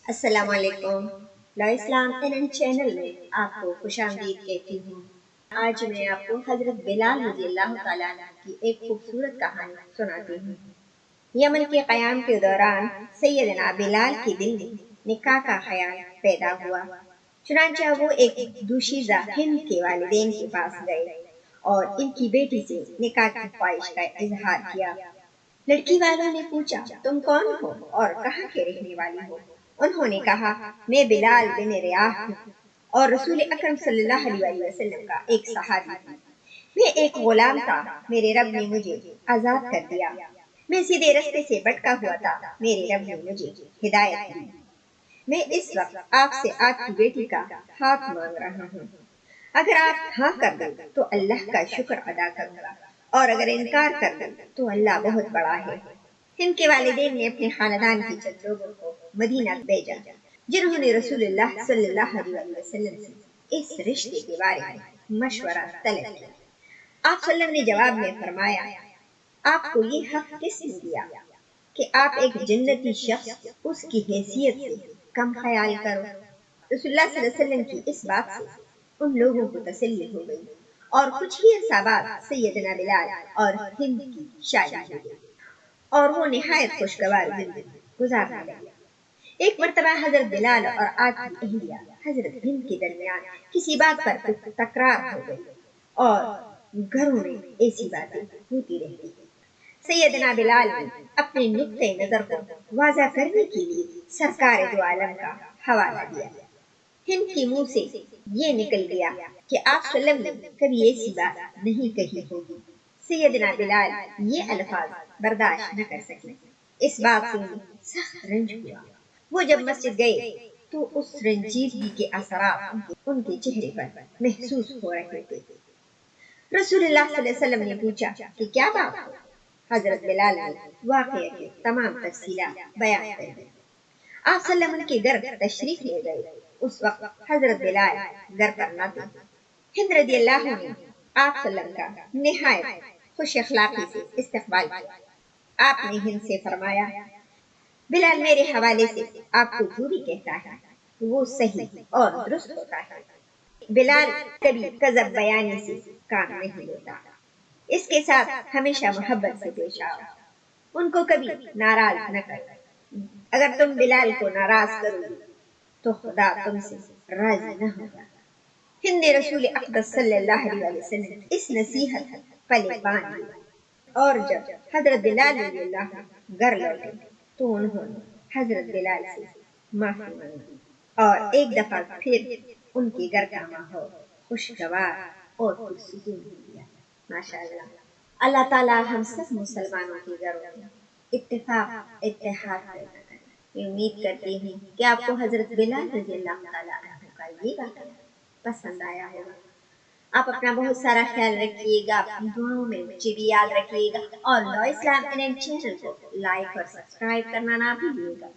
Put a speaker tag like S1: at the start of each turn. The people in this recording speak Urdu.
S1: السلام علیکم۔ لا اسلام ان چینل میں آپ کو خوش آمدید کہتی ہوں۔ آج میں آپ کو حضرت بلال رضی اللہ تعالیٰ عنہ کی ایک خوبصورت کہانی سناتی ہوں۔ یمن کے قیام کے دوران سیدنا بلال کے دل میں نکاح کا خیال پیدا ہوا۔ چنانچہ وہ ایک دوشیزہ ہند کے والدین کے پاس گئے اور ان کی بیٹی سے نکاح کی خواہش کا اظہار کیا۔ لڑکی والوں نے پوچھا، تم کون ہو اور کہاں کے رہنے والی ہو؟ انہوں نے کہا، میں بلال بن ریاح ہوں اور رسول اکرم صلی اللہ علیہ وسلم کا ایک صحابی ہوں۔ میں ایک غلام تھا، میرے رب نے مجھے آزاد کر دیا۔ میں سیدھے رستے سے بھٹکا ہوا تھا، میرے رب نے مجھے ہدایت دی۔ میں اس وقت آپ سے آپ کی بیٹی کا ہاتھ مانگ رہا ہوں۔ اگر آپ ہاں کر دیں تو اللہ کا شکر ادا کروں گا، اور اگر انکار کر دیں تو اللہ بہت بڑا ہے۔ ہند کے والدین نے اپنے خاندان کے چند لوگوں کو مدینہ بھیجا، جنہوں نے رسول اللہ صلی اللہ علیہ وسلم سے اس رشتے کے بارے میں مشورہ طلب کیا۔ آپ صلی اللہ علیہ وسلم نے جواب میں فرمایا، آپ کو یہ حق کس نے دیا کہ آپ ایک جنتی شخص اس کی حیثیت سے کم خیال کرو؟ رسول اللہ صلی اللہ علیہ وسلم کی اس بات سے ان لوگوں کو تسلی ہو گئی، اور کچھ ہی عرصہ بعد سیدنا بلال اور ہند کی شادی ہو گئی اور وہ نہایت خوشگوار زندگی گزارنے لگے۔ ایک مرتبہ حضرت بلال اور آپ کی اہلیہ حضرت ہند کے درمیان کسی بات پر تکرار ہو گئی اور گھروں میں ایسی باتیں ہوتی رہتی۔ سیدنا بلال نے اپنے نقطۂ نظر کو واضح کرنے کے لیے سرکار دو عالم کا حوالہ دیا۔ ہند کے منہ سے یہ نکل گیا کہ آپ صلی اللہ علیہ وسلم نے کبھی ایسی بات نہیں کہی ہوگی۔ سیدنا بلال یہ الفاظ برداشت نہ کر سکے۔ اس بات سے سخت رنج ہوا۔ وہ جب مسجد گئے تو اس رنجیدگی کے اثرات ان کے چہرے پر محسوس ہو رہے تھے۔ رسول اللہ صلی اللہ علیہ وسلم نے پوچھا کہ کیا بات ہو؟ حضرت بلال نے واقعے کی تمام تفصیلات بیان کر دی۔ آپ صلی اللہ علیہ وسلم کے گھر تشریف لے گئے۔ اس وقت حضرت بلال گھر پر نہ تھے۔ ہند رضی اللہ عنہ نے آپ صلی اللہ علیہ وسلم کا نہایت خوش اخلاقی سے استقبال کیا۔ آپ نے ہند سے فرمایا، بلال میرے حوالے سے آپ کو جو بھی کہتا ہے وہ صحیح اور درست ہوتا ہے۔ بلال کبھی کذب بیانی سے کام نہیں لیتا۔ اس کے ساتھ ہمیشہ محبت سے پیش آؤ، ان کو کبھی ناراض نہ کرو۔ اگر تم بلال کو ناراض کرو گے تو خدا تم سے راضی نہ ہوگا۔ ہند نے رسول اقدس صلی اللہ علیہ وسلم اس نصیحت پلے باندھ لی، اور جب حضرت بلال رضی اللہ عنہ گھر لوٹے تو انہوں نے حضرت بلال سے معافی مانگی اور ایک دفعہ پھر ان کے گھر کا ماحول خوشگوار اور پرسکون ہو گیا۔ ماشاءاللہ، اللہ تعالیٰ ہم سب مسلمانوں کے گھروں میں اتفاق اتحاد پیدا کرے۔ میں امید کرتی ہوں کہ آپ کو حضرت بلال رضی اللہ تعالیٰ عنہ کا یہ واقعہ پسند آیا ہوگا۔ آپ اپنا بہت سارا خیال رکھیے گا، اپنی دعاؤں میں مجھے بھی یاد رکھیے گا، اور لا اسلام ان چینل کو لائک اور سبسکرائب کرنا نہ بھولیے گا۔